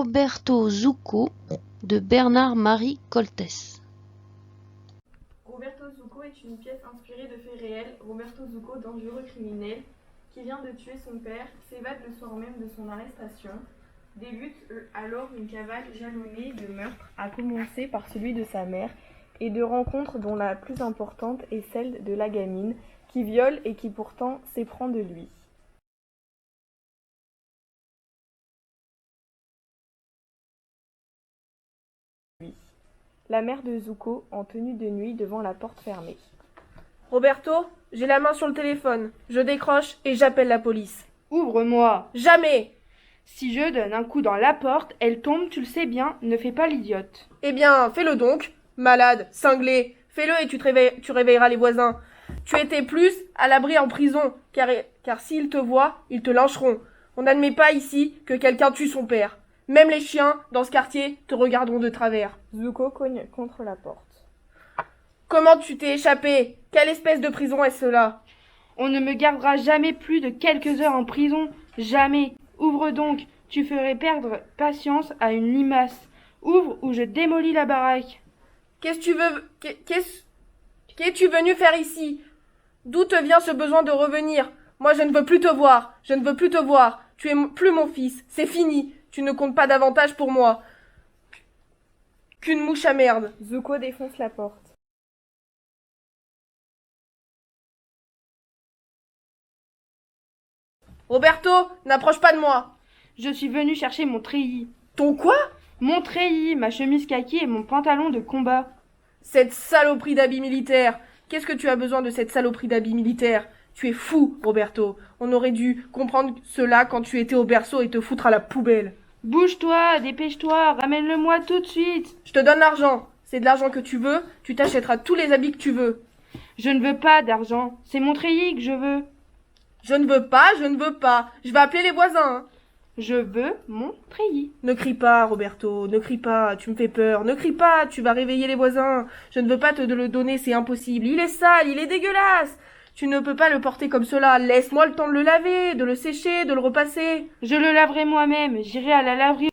Roberto Zucco de Bernard-Marie Coltès. Roberto Zucco est une pièce inspirée de faits réels. Roberto Zucco, dangereux criminel, qui vient de tuer son père, s'évade le soir même de son arrestation. Débute alors une cavale jalonnée de meurtres, à commencer par celui de sa mère, et de rencontres dont la plus importante est celle de la gamine, qui viole et qui pourtant s'éprend de lui. La mère de Zucco, en tenue de nuit devant la porte fermée. Roberto, j'ai la main sur le téléphone. Je décroche et j'appelle la police. Ouvre-moi. Jamais! Si je donne un coup dans la porte, elle tombe, tu le sais bien, ne fais pas l'idiote. Eh bien, fais-le donc. Malade, cinglé. Fais-le et tu réveilleras les voisins. Tu étais plus à l'abri en prison, car s'ils te voient, ils te lyncheront. On n'admet pas ici que quelqu'un tue son père. Même les chiens, dans ce quartier, te regarderont de travers. Zucco cogne contre la porte. Comment tu t'es échappé? Quelle espèce de prison est cela? On ne me gardera jamais plus de quelques heures en prison. Jamais. Ouvre donc. Tu ferais perdre patience à une limace. Ouvre ou je démolis la baraque. Qu'es-tu venu faire ici? D'où te vient ce besoin de revenir? Moi, je ne veux plus te voir. Je ne veux plus te voir. Tu es plus mon fils. C'est fini. Tu ne comptes pas davantage pour moi qu'une mouche à merde. Zucco défonce la porte. Roberto, n'approche pas de moi. Je suis venu chercher mon treillis. Ton quoi? Mon treillis, ma chemise kaki et mon pantalon de combat. Cette saloperie d'habit militaire. Qu'est-ce que tu as besoin de cette saloperie d'habit militaire? Tu es fou, Roberto. On aurait dû comprendre cela quand tu étais au berceau et te foutre à la poubelle. Bouge-toi, dépêche-toi, ramène-le-moi tout de suite. Je te donne l'argent. C'est de l'argent que tu veux, tu t'achèteras tous les habits que tu veux. Je ne veux pas d'argent, c'est mon treillis que je veux. Je ne veux pas, je ne veux pas. Je vais appeler les voisins. Hein. Je veux mon treillis. Ne crie pas, Roberto, ne crie pas, tu me fais peur. Ne crie pas, tu vas réveiller les voisins. Je ne veux pas te le donner, c'est impossible. Il est sale, il est dégueulasse. Tu ne peux pas le porter comme cela. Laisse-moi le temps de le laver, de le sécher, de le repasser. Je le laverai moi-même, j'irai à la laverie.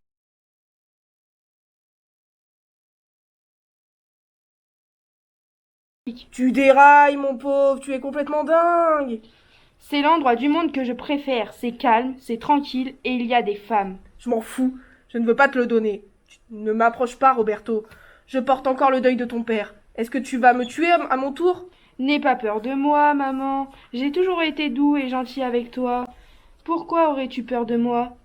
Tu dérailles, mon pauvre, tu es complètement dingue. C'est l'endroit du monde que je préfère. C'est calme, c'est tranquille et il y a des femmes. Je m'en fous. Je ne veux pas te le donner. Tu ne m'approches pas, Roberto. Je porte encore le deuil de ton père. Est-ce que tu vas me tuer à mon tour? N'aie pas peur de moi, maman. J'ai toujours été doux et gentil avec toi. Pourquoi aurais-tu peur de moi?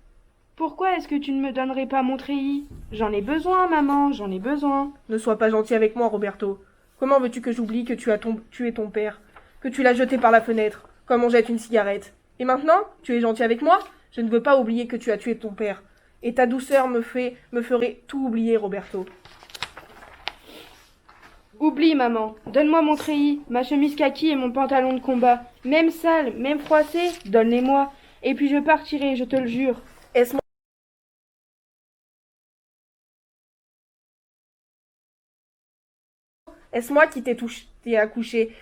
Pourquoi est-ce que tu ne me donnerais pas mon treillis? J'en ai besoin, maman, j'en ai besoin. Ne sois pas gentil avec moi, Roberto. Comment veux-tu que j'oublie que tu as tué ton père? Que tu l'as jeté par la fenêtre, comme on jette une cigarette? Et maintenant, tu es gentil avec moi? Je ne veux pas oublier que tu as tué ton père. Et ta douceur me ferait tout oublier, Roberto. Oublie, maman. Donne-moi mon treillis, ma chemise kaki et mon pantalon de combat. Même sale, même froissé, donne-les-moi. Et puis je partirai, je te le jure. Est-ce moi qui t'ai accouché?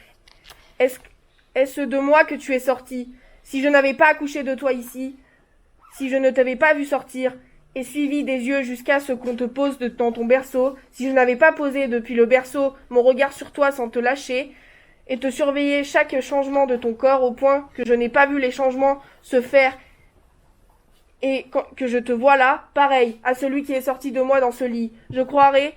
Est-ce de moi que tu es sorti? Si je n'avais pas accouché de toi ici, si je ne t'avais pas vu sortir, et suivi des yeux jusqu'à ce qu'on te pose dans ton berceau, si je n'avais pas posé depuis le berceau mon regard sur toi sans te lâcher, et te surveiller chaque changement de ton corps au point que je n'ai pas vu les changements se faire, et que je te vois là, pareil à celui qui est sorti de moi dans ce lit, je croirais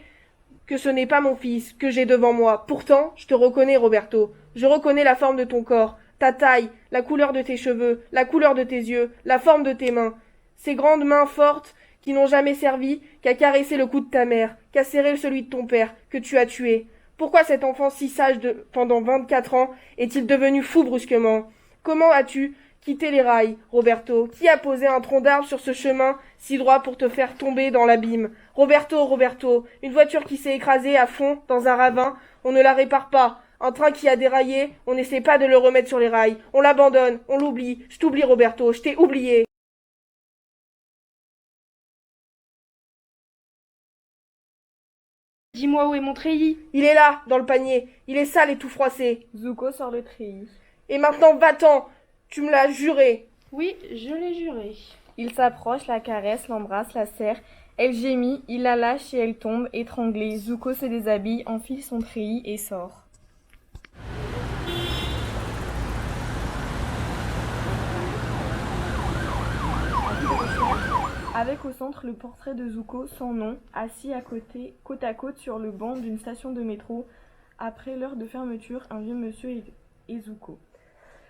que ce n'est pas mon fils que j'ai devant moi. Pourtant, je te reconnais, Roberto. Je reconnais la forme de ton corps, ta taille, la couleur de tes cheveux, la couleur de tes yeux, la forme de tes mains. Ces grandes mains fortes qui n'ont jamais servi qu'à caresser le cou de ta mère, qu'à serrer celui de ton père, que tu as tué. Pourquoi cet enfant si sage pendant 24 ans est-il devenu fou brusquement? Comment as-tu quitté les rails, Roberto? Qui a posé un tronc d'arbre sur ce chemin si droit pour te faire tomber dans l'abîme? Roberto, une voiture qui s'est écrasée à fond dans un ravin, on ne la répare pas. Un train qui a déraillé, on n'essaie pas de le remettre sur les rails. On l'abandonne, on l'oublie. Je t'oublie, Roberto, je t'ai oublié. Dis-moi où est mon treillis? Il est là, dans le panier. Il est sale et tout froissé. Zucco sort le treillis. Et maintenant, va-t'en. Tu me l'as juré. Oui, je l'ai juré. Il s'approche, la caresse, l'embrasse, la serre, Elle gémit, il la lâche et elle tombe, étranglée. Zuko se déshabille, enfile son treillis et sort. Avec au centre le portrait de Zuko, sans nom, assis à côté, côte à côte sur le banc d'une station de métro. Après l'heure de fermeture, un vieux monsieur et Zuko.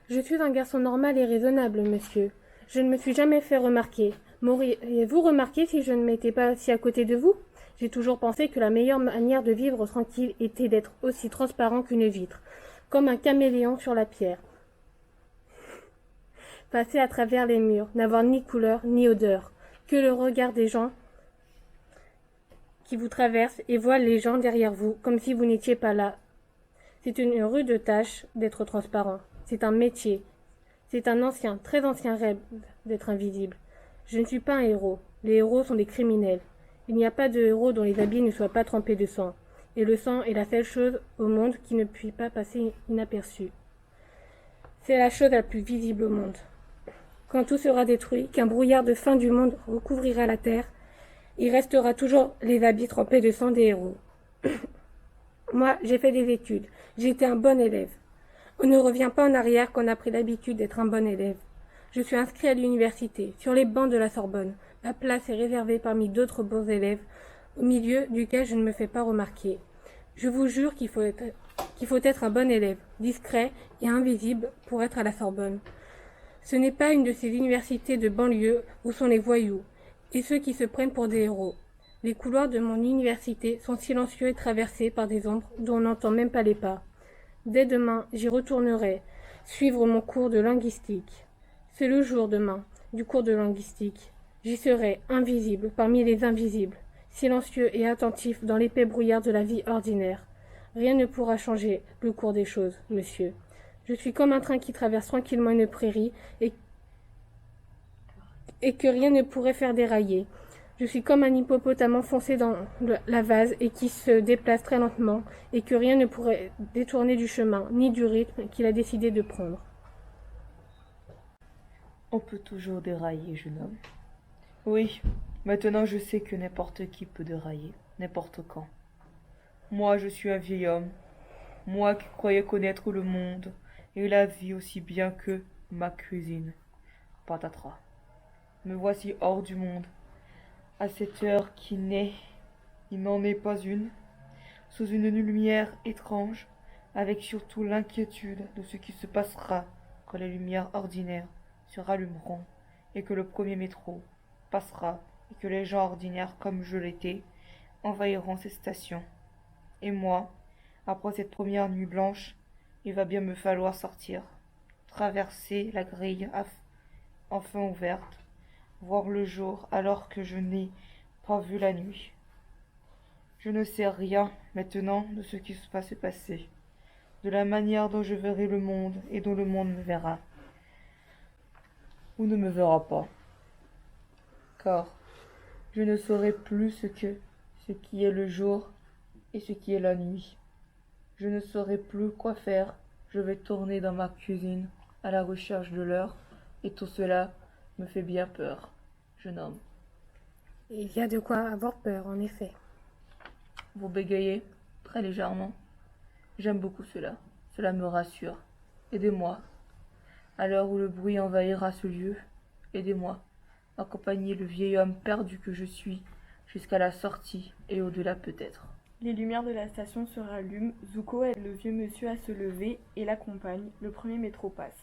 Je suis un garçon normal et raisonnable, monsieur. Je ne me suis jamais fait remarquer. M'auriez-vous remarqué si je ne m'étais pas assis à côté de vous? J'ai toujours pensé que la meilleure manière de vivre tranquille était d'être aussi transparent qu'une vitre, comme un caméléon sur la pierre. Passer à travers les murs, n'avoir ni couleur ni odeur, que le regard des gens qui vous traversent et voient les gens derrière vous, comme si vous n'étiez pas là. C'est une rude tâche d'être transparent. C'est un métier. C'est un ancien, très ancien rêve d'être invisible. Je ne suis pas un héros. Les héros sont des criminels. Il n'y a pas de héros dont les habits ne soient pas trempés de sang. Et le sang est la seule chose au monde qui ne puisse pas passer inaperçue. C'est la chose la plus visible au monde. Quand tout sera détruit, qu'un brouillard de fin du monde recouvrira la terre, il restera toujours les habits trempés de sang des héros. Moi, j'ai fait des études. J'ai été un bon élève. On ne revient pas en arrière quand on a pris l'habitude d'être un bon élève. Je suis inscrit à l'université, sur les bancs de la Sorbonne. Ma place est réservée parmi d'autres bons élèves, au milieu duquel je ne me fais pas remarquer. Je vous jure qu'il faut être un bon élève, discret et invisible pour être à la Sorbonne. Ce n'est pas une de ces universités de banlieue où sont les voyous et ceux qui se prennent pour des héros. Les couloirs de mon université sont silencieux et traversés par des ombres dont on n'entend même pas les pas. Dès demain, j'y retournerai, suivre mon cours de linguistique. C'est le jour demain du cours de linguistique. J'y serai invisible parmi les invisibles, silencieux et attentif dans l'épais brouillard de la vie ordinaire. Rien ne pourra changer le cours des choses, monsieur. Je suis comme un train qui traverse tranquillement une prairie et que rien ne pourrait faire dérailler. Je suis comme un hippopotame enfoncé dans la vase et qui se déplace très lentement et que rien ne pourrait détourner du chemin ni du rythme qu'il a décidé de prendre. On peut toujours dérailler, jeune homme. Oui, maintenant je sais que n'importe qui peut dérailler, n'importe quand. Moi, je suis un vieil homme, moi qui croyais connaître le monde et la vie aussi bien que ma cuisine. Patatras. Me voici hors du monde. À cette heure qui n'est, il n'en est pas une, sous une lumière étrange, avec surtout l'inquiétude de ce qui se passera quand les lumières ordinaires se rallumeront et que le premier métro passera et que les gens ordinaires comme je l'étais envahiront ces stations. Et moi, après cette première nuit blanche, il va bien me falloir sortir, traverser la grille enfin ouverte, voir le jour alors que je n'ai pas vu la nuit. Je ne sais rien maintenant de ce qui va se passer, de la manière dont je verrai le monde et dont le monde me verra. Ou ne me verra pas. Car je ne saurai plus ce qui est le jour et ce qui est la nuit. Je ne saurai plus quoi faire. Je vais tourner dans ma cuisine à la recherche de l'heure et tout cela me fait bien peur, jeune homme. Il y a de quoi avoir peur, en effet. Vous bégayez très légèrement. J'aime beaucoup cela. Cela me rassure. Aidez-moi. À l'heure où le bruit envahira ce lieu, aidez-moi. Accompagnez le vieil homme perdu que je suis jusqu'à la sortie et au-delà peut-être. Les lumières de la station se rallument, Zuko aide le vieux monsieur à se lever et l'accompagne. Le premier métro passe.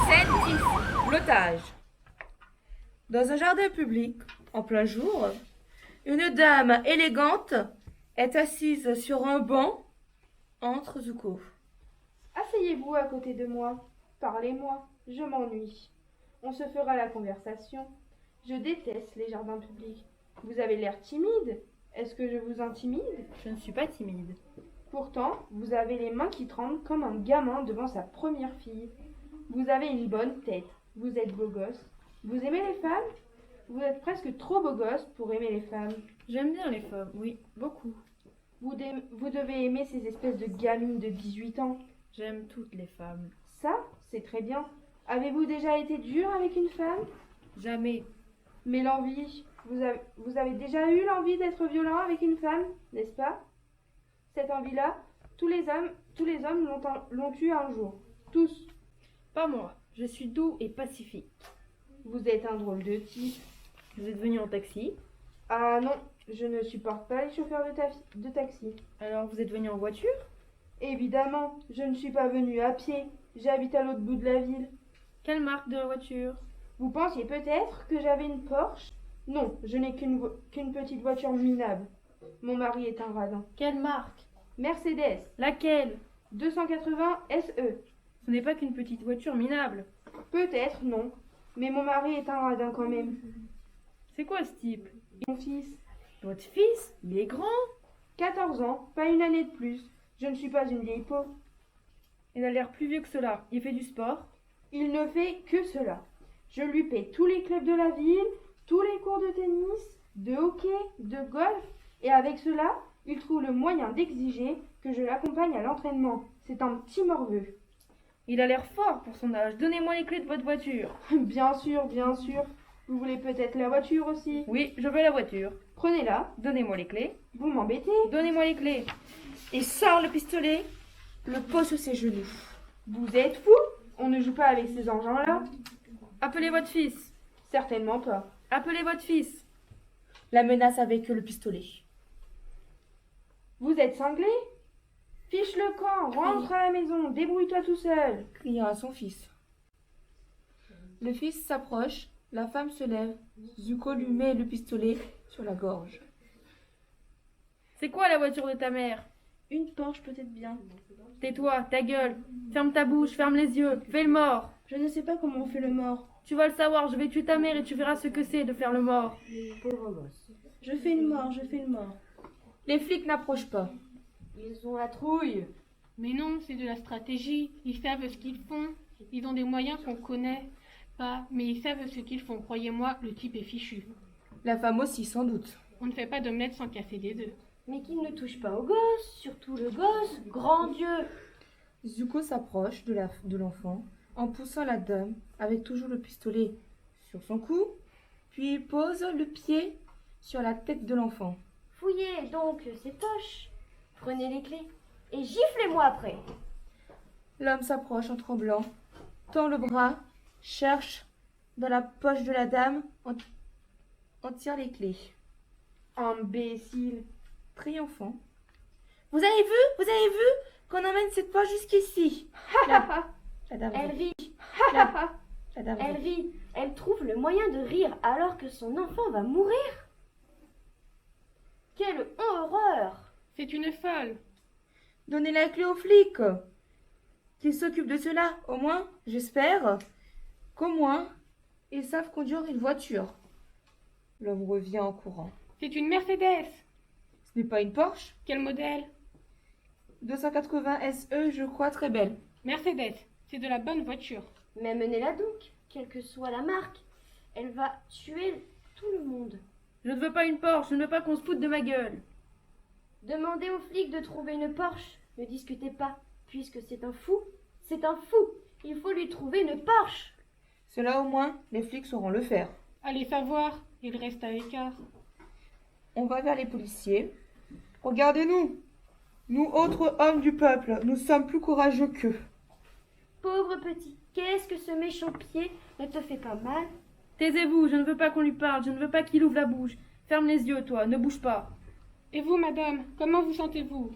Scène 10. L'otage. Dans un jardin public, en plein jour, une dame élégante est assise sur un banc entre Zuko. Asseyez-vous à côté de moi. Parlez-moi. Je m'ennuie. On se fera la conversation. Je déteste les jardins publics. Vous avez l'air timide. Est-ce que je vous intimide? Je ne suis pas timide. Pourtant, vous avez les mains qui tremblent comme un gamin devant sa première fille. Vous avez une bonne tête. Vous êtes beau gosse. Vous aimez les femmes? Vous êtes presque trop beau gosse pour aimer les femmes. J'aime bien les femmes, oui, beaucoup. Vous devez aimer ces espèces de gamines de 18 ans. J'aime toutes les femmes. Ça, c'est très bien. Avez-vous déjà été dur avec une femme? Jamais. Mais l'envie, vous avez déjà eu l'envie d'être violent avec une femme, n'est-ce pas? Cette envie-là, tous les hommes l'ont eu un jour. Tous. Pas moi. Je suis doux et pacifique. Vous êtes un drôle de type. Vous êtes venu en taxi? Ah non, je ne supporte pas les chauffeurs de taxi. Alors vous êtes venu en voiture? Évidemment, je ne suis pas venue à pied. J'habite à l'autre bout de la ville. Quelle marque de voiture? Vous pensiez peut-être que j'avais une Porsche? Non, je n'ai qu'une petite voiture minable. Mon mari est un radin. Quelle marque? Mercedes, Laquelle? 280 SE. Ce n'est pas qu'une petite voiture minable. Peut-être, non. Mais mon mari est un radin quand même. C'est quoi ce type? Mon fils, Votre fils? Il est grand. 14 ans, pas une année de plus. Je ne suis pas une vieille peau. Il a l'air plus vieux que cela. Il fait du sport? Il ne fait que cela. Je lui paie tous les clubs de la ville, tous les cours de tennis, de hockey, de golf, et avec cela, il trouve le moyen d'exiger que je l'accompagne à l'entraînement. C'est un petit morveux. Il a l'air fort pour son âge. Donnez-moi les clés de votre voiture. Bien sûr, bien sûr. Vous voulez peut-être la voiture aussi? Oui, je veux la voiture. Prenez-la. Donnez-moi les clés. Vous m'embêtez. Donnez-moi les clés. Et sort le pistolet, le pose sur ses genoux. Vous êtes fou? On ne joue pas avec ces engins-là. Appelez votre fils. Certainement pas. Appelez votre fils. La menace avec le pistolet. Vous êtes cinglé? Fiche le camp, rentre à la maison, débrouille-toi tout seul. Criant à son fils. Le fils s'approche, la femme se lève. Zuko lui met le pistolet sur la gorge. C'est quoi la voiture de ta mère? Une Porsche peut-être bien. Tais-toi, ta gueule. Ferme ta bouche, ferme les yeux. Fais le mort. Je ne sais pas comment on fait le mort. Tu vas le savoir, je vais tuer ta mère et tu verras ce que c'est de faire le mort. Je fais le mort, je fais le mort. Les flics n'approchent pas. Ils ont la trouille. Mais non, c'est de la stratégie. Ils savent ce qu'ils font. Ils ont des moyens qu'on connaît pas, mais ils savent ce qu'ils font. Croyez-moi, le type est fichu. La femme aussi, sans doute. On ne fait pas d'omelette sans casser des œufs. Mais qu'il ne touche pas au gosse, surtout le gosse, grand Dieu. Zuko s'approche de l'enfant en poussant la dame avec toujours le pistolet sur son cou, puis il pose le pied sur la tête de l'enfant. Fouillez donc ces poches. Prenez les clés et giflez-moi après. L'homme s'approche en tremblant, tend le bras, cherche dans la poche de la dame, en tire les clés. Imbécile. Triomphant. Vous avez vu qu'on emmène cette poche jusqu'ici. La dame Elle rit. rit, La dame elle rit. rit. Elle trouve le moyen de rire alors que son enfant va mourir. Quelle horreur! C'est une folle. Donnez la clé aux flics. Qu'ils s'occupent de cela. Au moins, j'espère qu'au moins, ils savent conduire une voiture. L'homme revient en courant. C'est une Mercedes. Ce n'est pas une Porsche. Quel modèle? 280 SE, je crois, très belle. Mercedes. C'est de la bonne voiture. Mais menez-la donc, quelle que soit la marque. Elle va tuer tout le monde. Je ne veux pas une Porsche, je ne veux pas qu'on se foute de ma gueule. Demandez aux flics de trouver une Porsche. Ne discutez pas, puisque c'est un fou. C'est un fou. Il faut lui trouver une Porsche. Cela au moins, les flics sauront le faire. Allez savoir, il reste à l'écart. On va vers les policiers. Regardez-nous. Nous, autres hommes du peuple, nous sommes plus courageux qu'eux. Pauvre petit, qu'est-ce que ce méchant pied ne te fait pas mal? Taisez-vous, je ne veux pas qu'on lui parle, je ne veux pas qu'il ouvre la bouche. Ferme les yeux, toi, ne bouge pas. Et vous, madame, comment vous sentez-vous?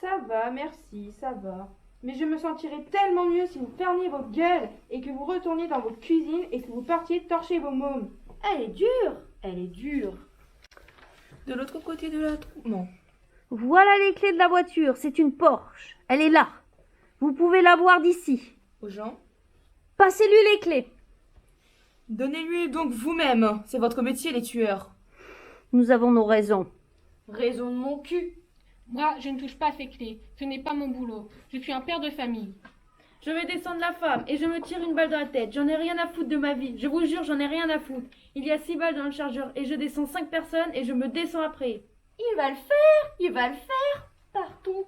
Ça va, merci, ça va. Mais je me sentirais tellement mieux si vous fermiez votre gueule et que vous retourniez dans votre cuisine et que vous partiez torcher vos mômes. Elle est dure, elle est dure. De l'autre côté de la non. Voilà les clés de la voiture, c'est une Porsche. Elle est là. Vous pouvez la voir d'ici. Aux gens. Passez-lui les clés. Donnez-lui donc vous-même. C'est votre métier, les tueurs. Nous avons nos raisons. Raison de mon cul. Moi, je ne touche pas à ces clés. Ce n'est pas mon boulot. Je suis un père de famille. Je vais descendre la femme et je me tire une balle dans la tête. J'en ai rien à foutre de ma vie. Je vous jure, j'en ai rien à foutre. Il y a 6 balles dans le chargeur et je descends 5 personnes et je me descends après. Il va le faire partout.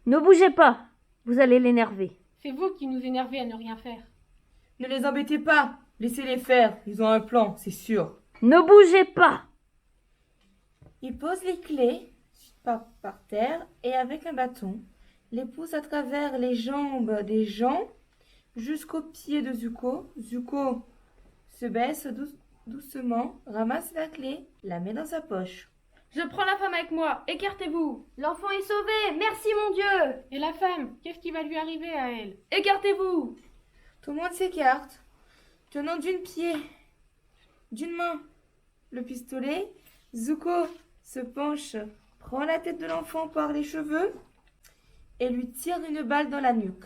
Ne bougez pas. Vous allez l'énerver. C'est vous qui nous énervez à ne rien faire. Ne les embêtez pas. Laissez-les faire. Ils ont un plan, c'est sûr. Ne bougez pas! Il pose les clés par terre et avec un bâton, les pousse à travers les jambes des gens jusqu'aux pieds de Zuko. Zuko se baisse doucement, ramasse la clé, la met dans sa poche. Je prends la femme avec moi. Écartez-vous. L'enfant est sauvé. Merci mon Dieu. Et la femme, qu'est-ce qui va lui arriver à elle? Écartez-vous. Tout le monde s'écarte, tenant d'une main le pistolet. Zuko se penche, prend la tête de l'enfant par les cheveux et lui tire une balle dans la nuque.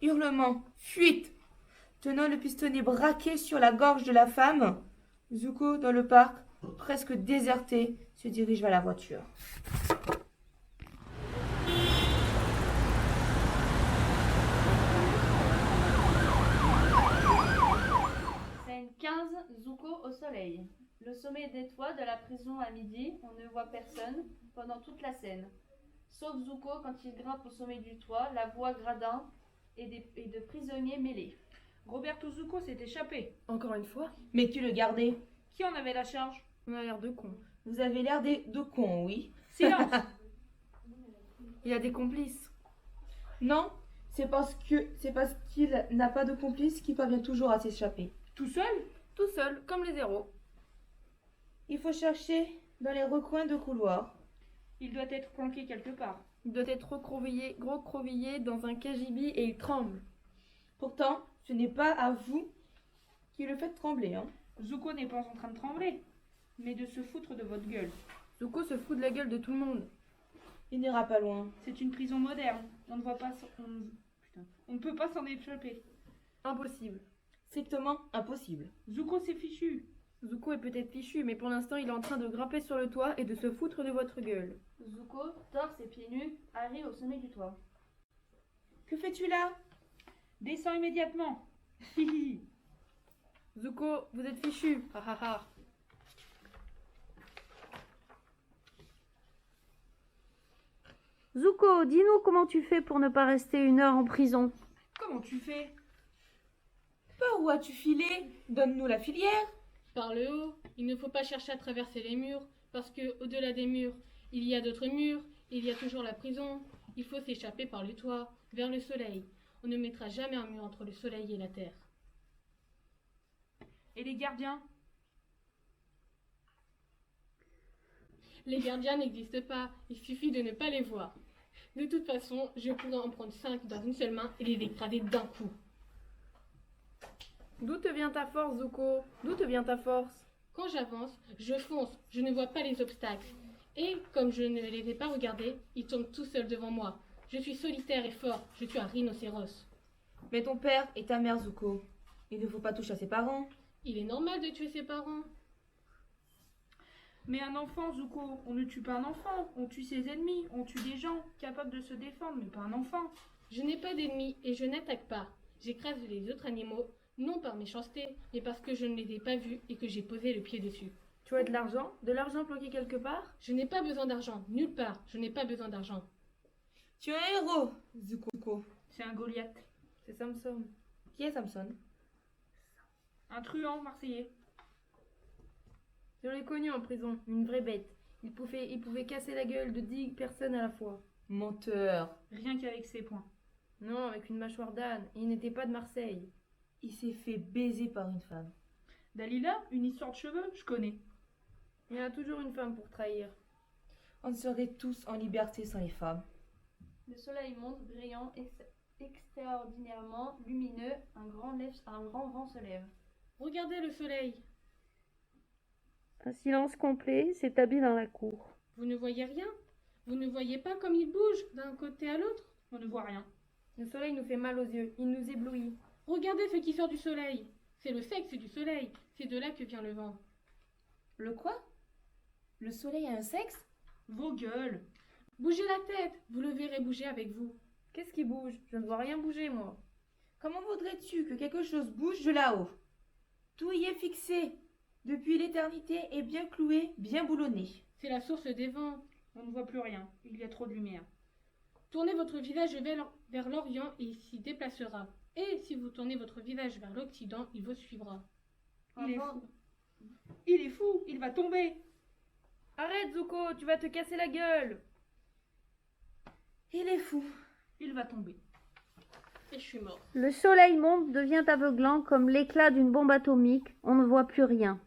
Hurlement, fuite, tenant le pistolet braqué sur la gorge de la femme. Zuko, dans le parc, presque déserté, se dirige vers la voiture. Scène 15, Zuko au soleil. Le sommet des toits de la prison à midi, on ne voit personne pendant toute la scène. Sauf Zuko quand il grimpe au sommet du toit, la voix gradin et de prisonniers mêlés. Roberto Zuko s'est échappé. Encore une fois? Mais qui le gardait? Qui en avait la charge? On a l'air de con. Vous avez l'air de cons, oui. Silence. Il a des complices. Non, c'est parce qu'il n'a pas de complice qu'il parvient toujours à s'échapper. Tout seul? Tout seul, comme les héros. Il faut chercher dans les recoins de couloirs. Il doit être planqué quelque part. Il doit être recroquevillé dans un cagibi et il tremble. Pourtant, ce n'est pas à vous qui le faites trembler, hein. Zuko n'est pas en train de trembler, mais de se foutre de votre gueule. Zuko se fout de la gueule de tout le monde. Il n'ira pas loin. C'est une prison moderne. On ne voit pas... On ne peut pas s'en échapper. Impossible. Strictement impossible. Zuko s'est fichu. Zuko est peut-être fichu, mais pour l'instant, il est en train de grimper sur le toit et de se foutre de votre gueule. Zuko, torse et pieds nus, arrive au sommet du toit. Que fais-tu là? Descends immédiatement. Zuko, vous êtes fichu. Ha ha ha. Zuko, dis-nous comment tu fais pour ne pas rester 1 heure en prison. Comment tu fais? Par où as-tu filé? Donne-nous la filière. Par le haut, il ne faut pas chercher à traverser les murs, parce que au-delà des murs, il y a d'autres murs, il y a toujours la prison. Il faut s'échapper par le toit, vers le soleil. On ne mettra jamais un mur entre le soleil et la terre. Et les gardiens? Les gardiens n'existent pas, il suffit de ne pas les voir. De toute façon, je pourrais en prendre 5 dans une seule main et les écraser d'un coup. D'où te vient ta force, Zuko? D'où te vient ta force? Quand j'avance, je fonce, je ne vois pas les obstacles. Et comme je ne les ai pas regardés, ils tombent tout seuls devant moi. Je suis solitaire et fort, je suis un rhinocéros. Mais ton père et ta mère, Zuko. Il ne faut pas toucher à ses parents. Il est normal de tuer ses parents. Mais un enfant, Zuko, on ne tue pas un enfant, on tue ses ennemis, on tue des gens capables de se défendre, mais pas un enfant. Je n'ai pas d'ennemis et je n'attaque pas. J'écrase les autres animaux, non par méchanceté, mais parce que je ne les ai pas vus et que j'ai posé le pied dessus. Tu as de l'argent? De l'argent planqué quelque part? Je n'ai pas besoin d'argent, nulle part, je n'ai pas besoin d'argent. Tu es un héros, Zuko. C'est un Goliath. C'est Samson. Qui est Samson? Un truand marseillais. Je l'ai connu en prison, une vraie bête. Il pouvait casser la gueule de 10 personnes à la fois. Menteur. Rien qu'avec ses poings. Non, avec une mâchoire d'âne. Il n'était pas de Marseille. Il s'est fait baiser par une femme. Dalila, une histoire de cheveux, je connais. Il y a toujours une femme pour trahir. On serait tous en liberté sans les femmes. Le soleil monte, brillant, extraordinairement lumineux, un grand vent se lève. Regardez le soleil. Un silence complet s'établit dans la cour. Vous ne voyez rien? Vous ne voyez pas comme il bouge d'un côté à l'autre? On ne voit rien. Le soleil nous fait mal aux yeux, il nous éblouit. Regardez ce qui sort du soleil. C'est le sexe du soleil. C'est de là que vient le vent. Le quoi? Le soleil a un sexe? Vos gueules. Bougez la tête, vous le verrez bouger avec vous. Qu'est-ce qui bouge? Je ne vois rien bouger, moi. Comment voudrais-tu que quelque chose bouge de là-haut? Tout y est fixé. Depuis l'éternité et bien cloué, bien boulonné. C'est la source des vents. On ne voit plus rien. Il y a trop de lumière. Tournez votre visage vers l'Orient et il s'y déplacera. Et si vous tournez votre visage vers l'Occident, il vous suivra. Il est fou. Il est fou, il va tomber. Arrête, Zuko, tu vas te casser la gueule. Il est fou, il va tomber. Et je suis mort. Le soleil monte, devient aveuglant comme l'éclat d'une bombe atomique. On ne voit plus rien.